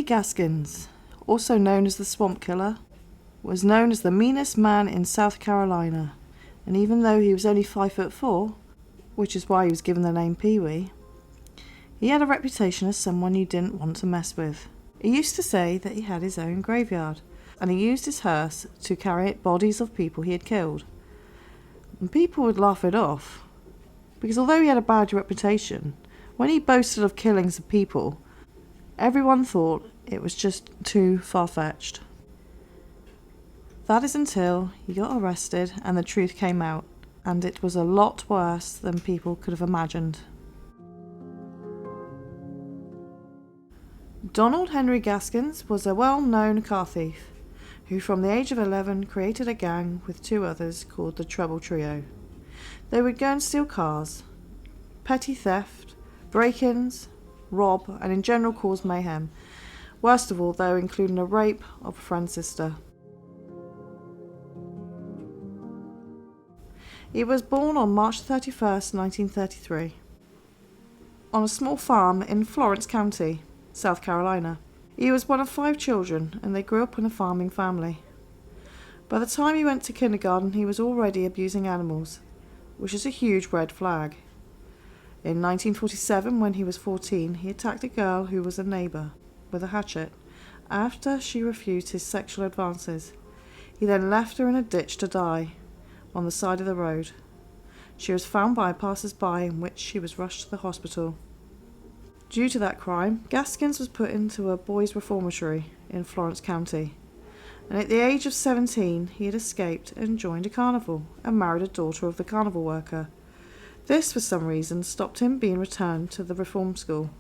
Gaskins, also known as the Swamp Killer, was known as the meanest man in South Carolina, and even though he was only 5'4", which is why he was given the name Pee-wee, he had a reputation as someone you didn't want to mess with. He used to say that he had his own graveyard, and he used his hearse to carry bodies of people he had killed. And people would laugh it off, because although he had a bad reputation, when he boasted of killings of people, everyone thought it was just too far-fetched. That is until he got arrested and the truth came out, and it was a lot worse than people could have imagined. Donald Henry Gaskins was a well-known car thief, who from the age of 11 created a gang with 2 others called the Trouble Trio. They would go and steal cars, petty theft, break-ins, rob, and in general cause mayhem, worst of all though including a rape of a friend's sister. He was born on March 31st, 1933, on a small farm in Florence County, South Carolina. He was one of 5 children, and they grew up in a farming family. By the time he went to kindergarten, he was already abusing animals, which is a huge red flag. In 1947, when he was 14, he attacked a girl who was a neighbour with a hatchet after she refused his sexual advances. He then left her in a ditch to die on the side of the road. She was found by passers-by, in which she was rushed to the hospital. Due to that crime, Gaskins was put into a boys' reformatory in Florence County, and at the age of 17 he had escaped and joined a carnival and married a daughter of the carnival worker. This, for some reason, stopped him being returned to the reform school.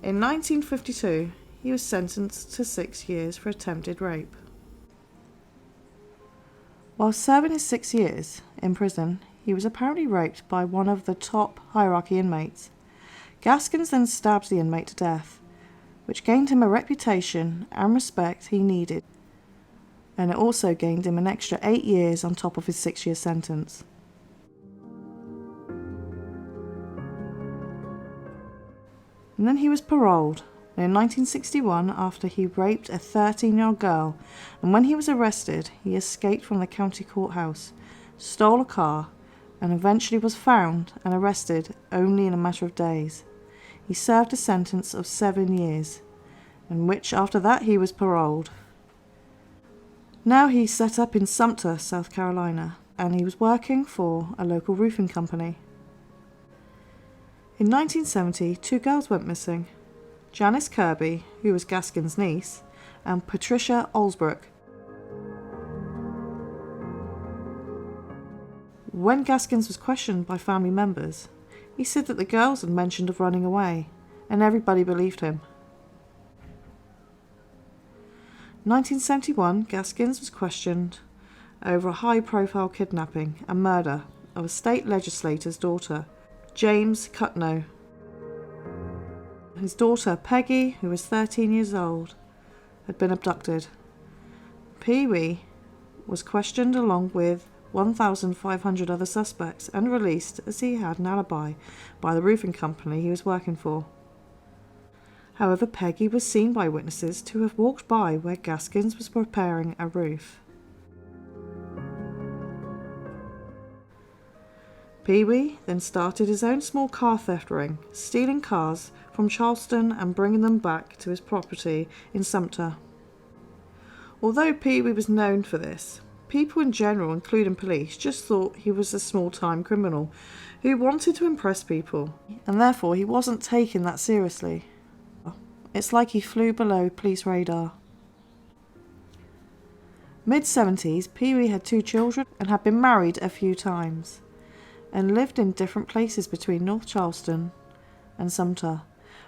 In 1952, he was sentenced to 6 years for attempted rape. While serving his 6 years in prison, he was apparently raped by one of the top hierarchy inmates. Gaskins then stabbed the inmate to death, which gained him a reputation and respect he needed, and it also gained him an extra 8 years on top of his 6-year sentence. And then he was paroled in 1961 after he raped a 13-year-old girl, and when he was arrested, he escaped from the county courthouse, stole a car, and eventually was found and arrested only in a matter of days. He served a sentence of 7 years, in which after that he was paroled. Now he's set up in Sumter, South Carolina, and he was working for a local roofing company. In 1970, 2 girls went missing. Janice Kirby, who was Gaskins' niece, and Patricia Olsbrook. When Gaskins was questioned by family members, he said that the girls had mentioned of running away, and everybody believed him. 1971, Gaskins was questioned over a high-profile kidnapping and murder of a state legislator's daughter, James Cutno. His daughter, Peggy, who was 13 years old, had been abducted. Pee-wee was questioned along with 1,500 other suspects and released as he had an alibi by the roofing company he was working for. However, Peggy was seen by witnesses to have walked by where Gaskins was repairing a roof. Pee-wee then started his own small car theft ring, stealing cars from Charleston and bringing them back to his property in Sumter. Although Pee-wee was known for this, people in general, including police, just thought he was a small-time criminal who wanted to impress people, and therefore he wasn't taken that seriously. It's like he flew below police radar. Mid-70s, Pee-wee had 2 children and had been married a few times, and lived in different places between North Charleston and Sumter.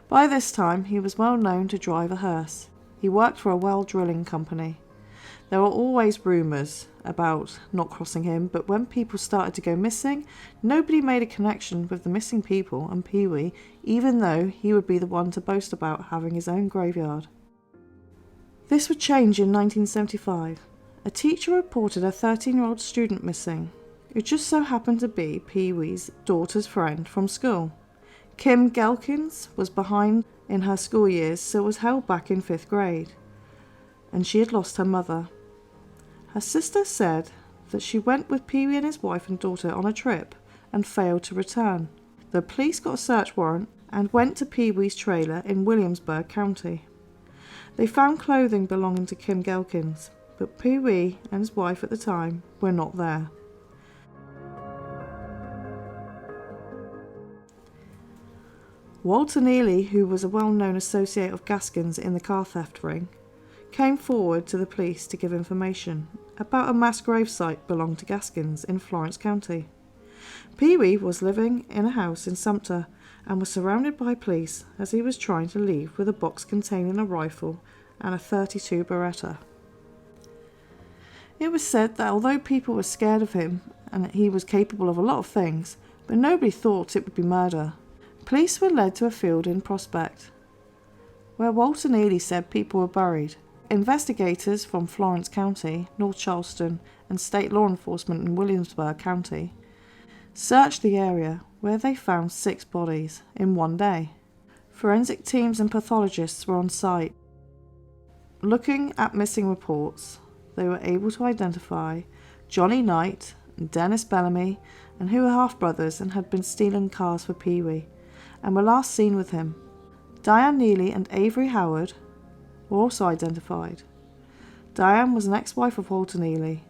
By this time, he was well known to drive a hearse. He worked for a well drilling company. There were always rumours about not crossing him, but when people started to go missing, nobody made a connection with the missing people and Pee-wee, even though he would be the one to boast about having his own graveyard. This would change in 1975. A teacher reported a 13-year-old student missing, who just so happened to be Pee-wee's daughter's friend from school. Kim Gaskins was behind in her school years, so was held back in 5th grade, and she had lost her mother. Her sister said that she went with Pee-wee and his wife and daughter on a trip and failed to return. The police got a search warrant and went to Pee-wee's trailer in Williamsburg County. They found clothing belonging to Kim Gaskins, but Pee-wee and his wife at the time were not there. Walter Neely, who was a well-known associate of Gaskins in the car theft ring, came forward to the police to give information about a mass grave site belonging to Gaskins in Florence County. Pee-wee was living in a house in Sumter and was surrounded by police as he was trying to leave with a box containing a rifle and a .32 Beretta. It was said that although people were scared of him and that he was capable of a lot of things, but nobody thought it would be murder, police were led to a field in Prospect, where Walter Neely said people were buried. Investigators from Florence County, North Charleston, and state law enforcement in Williamsburg County searched the area, where they found 6 bodies in one day. Forensic teams and pathologists were on site. Looking at missing reports, they were able to identify Johnny Knight and Dennis Bellamy, and who were half-brothers and had been stealing cars for Pee-wee, and were last seen with him. Diane Neely and Avery Howard were also identified. Diane was an ex-wife of Walter Neely.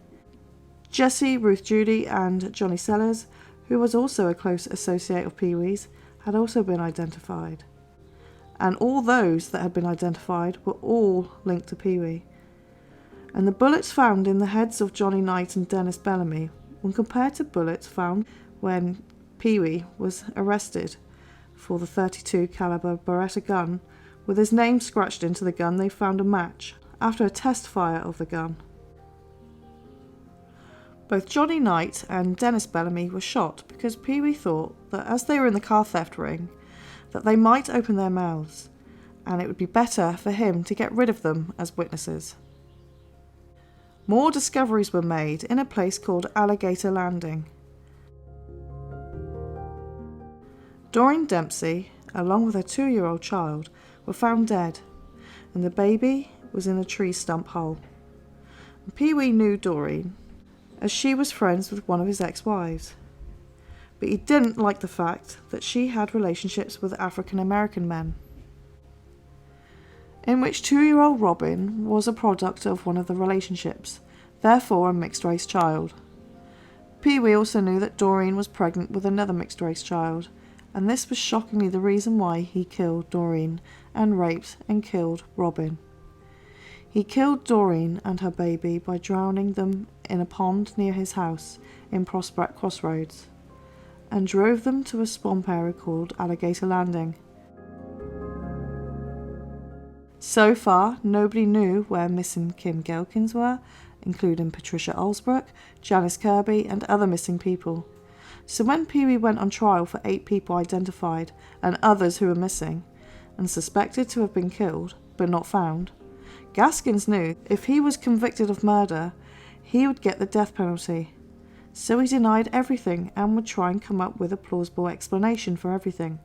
Jessie, Ruth Judy, and Johnny Sellers, who was also a close associate of Pee-wee's, had also been identified. And all those that had been identified were all linked to Pee-wee. And the bullets found in the heads of Johnny Knight and Dennis Bellamy, when compared to bullets found when Pee-wee was arrested for the .32 caliber Beretta gun, with his name scratched into the gun, they found a match after a test fire of the gun. Both Johnny Knight and Dennis Bellamy were shot because Pee-wee thought that as they were in the car theft ring, that they might open their mouths, and it would be better for him to get rid of them as witnesses. More discoveries were made in a place called Alligator Landing. Doreen Dempsey, along with her 2-year-old child, were found dead, and the baby was in a tree stump hole. Pee-wee knew Doreen, as she was friends with one of his ex-wives, but he didn't like the fact that she had relationships with African American men, in which 2-year-old Robin was a product of one of the relationships, therefore a mixed-race child. Pee-wee also knew that Doreen was pregnant with another mixed-race child, and this was shockingly the reason why he killed Doreen and raped and killed Robin. He killed Doreen and her baby by drowning them in a pond near his house in Prospect Crossroads, and drove them to a swamp area called Alligator Landing. So far, nobody knew where missing Kim Gaskins were, including Patricia Olsbrook, Janice Kirby, and other missing people. So when Pee-wee went on trial for 8 people identified and others who were missing and suspected to have been killed but not found, Gaskins knew if he was convicted of murder, he would get the death penalty. So he denied everything and would try and come up with a plausible explanation for everything.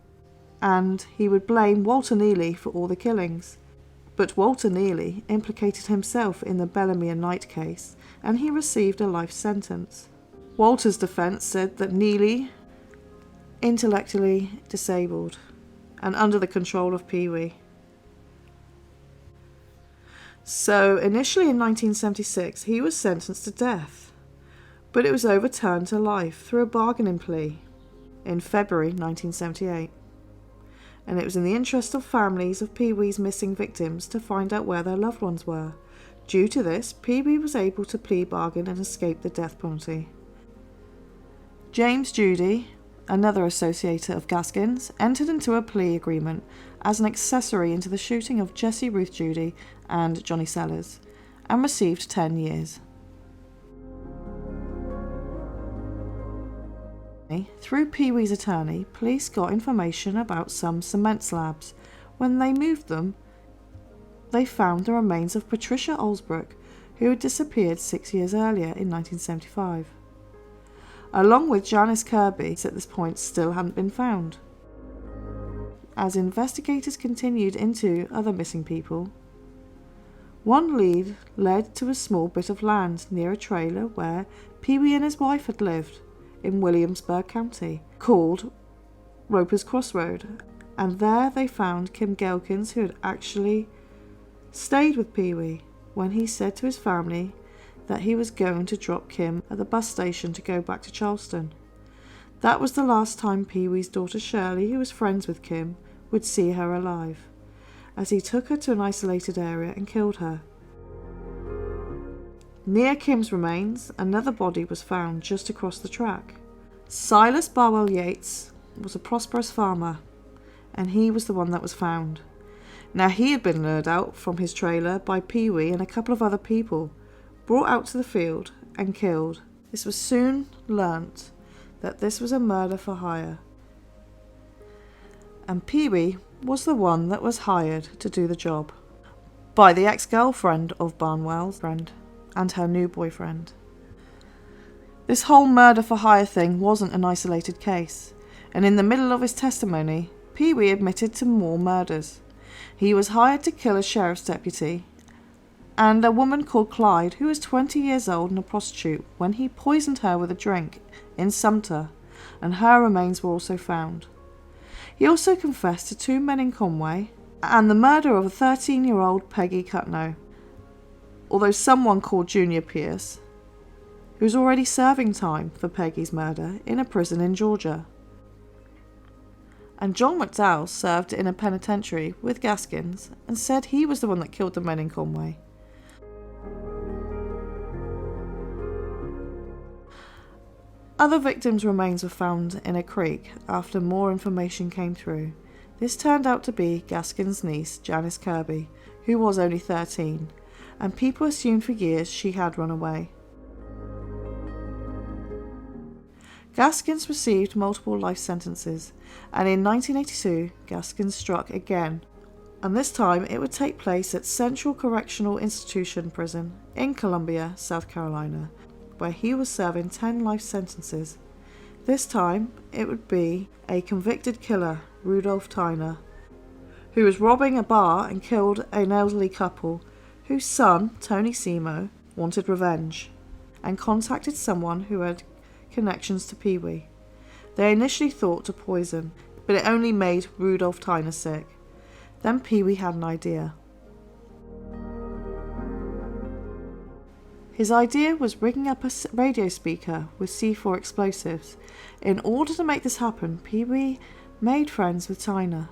And he would blame Walter Neely for all the killings. But Walter Neely implicated himself in the Bellamy and Knight case, and he received a life sentence. Walter's defence said that Neely, intellectually disabled and under the control of Pee-wee. So initially in 1976 he was sentenced to death, but it was overturned to life through a bargaining plea in February 1978. And it was in the interest of families of Pee-wee's missing victims to find out where their loved ones were. Due to this, Pee-wee was able to plea bargain and escape the death penalty. James Judy, another associate of Gaskins, entered into a plea agreement as an accessory into the shooting of Jessie Ruth Judy and Johnny Sellers, and received 10 years. Through Pee-wee's attorney, police got information about some cement slabs. When they moved them, they found the remains of Patricia Olsbrook, who had disappeared 6 years earlier in 1975. Along with Janice Kirby, at this point still hadn't been found. as investigators continued into other missing people. One lead led to a small bit of land near a trailer where Pee-wee and his wife had lived in Williamsburg County, called Roper's Crossroad, and there they found Kim Gaskins, who had actually stayed with Pee-wee when he said to his family that he was going to drop Kim at the bus station to go back to Charleston. That was the last time Pee-wee's daughter Shirley, who was friends with Kim, would see her alive, as he took her to an isolated area and killed her. Near Kim's remains, another body was found just across the track. Silas Barwell Yates was a prosperous farmer, and he was the one that was found. Now he had been lured out from his trailer by Pee-wee and a couple of other people, brought out to the field and killed. This was soon learnt that this was a murder for hire, and Pee-wee was the one that was hired to do the job by the ex-girlfriend of Barnwell's friend and her new boyfriend. This whole murder for hire thing wasn't an isolated case, and in the middle of his testimony, Pee-wee admitted to more murders. He was hired to kill a sheriff's deputy and a woman called Clyde, who was 20 years old and a prostitute, when he poisoned her with a drink in Sumter, and her remains were also found. He also confessed to 2 men in Conway and the murder of a 13-year-old Peggy Cutno, although someone called Junior Pierce, who was already serving time for Peggy's murder in a prison in Georgia. And John McDowell served in a penitentiary with Gaskins and said he was the one that killed the men in Conway. Other victims' remains were found in a creek after more information came through. This turned out to be Gaskins' niece, Janice Kirby, who was only 13, and people assumed for years she had run away. Gaskins received multiple life sentences, and in 1982 Gaskins struck again, and this time it would take place at Central Correctional Institution Prison in Columbia, South Carolina, where he was serving 10 life sentences. This time it would be a convicted killer, Rudolph Tyner, who was robbing a bar and killed an elderly couple whose son, Tony Simo, wanted revenge and contacted someone who had connections to Pee-wee. They initially thought to poison, but it only made Rudolph Tyner sick. Then Pee-wee had an idea. His idea was rigging up a radio speaker with C4 explosives. In order to make this happen, Pee-wee made friends with Tyner,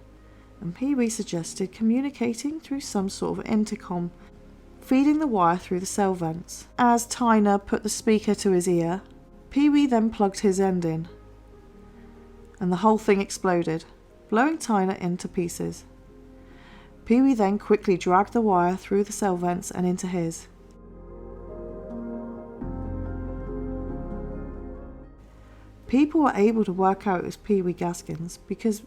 and Pee-wee suggested communicating through some sort of intercom, feeding the wire through the cell vents. As Tyner put the speaker to his ear, Pee-wee then plugged his end in, and the whole thing exploded, blowing Tyner into pieces. Pee-wee then quickly dragged the wire through the cell vents and into his. People were able to work out it was Pee-wee Gaskins because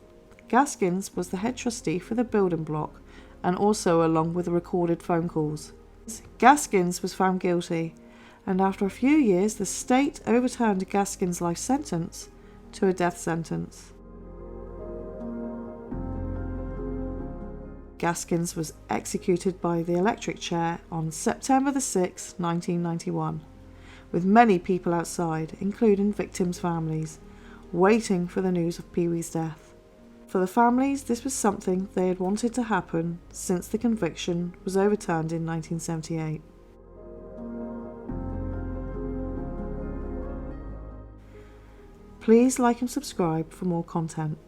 Gaskins was the head trustee for the building block, and also along with the recorded phone calls. Gaskins was found guilty, and after a few years the state overturned Gaskins' life sentence to a death sentence. Gaskins was executed by the electric chair on September the 6th, 1991. With many people outside, including victims' families, waiting for the news of Pee-wee's death. For the families, this was something they had wanted to happen since the conviction was overturned in 1978. Please like and subscribe for more content.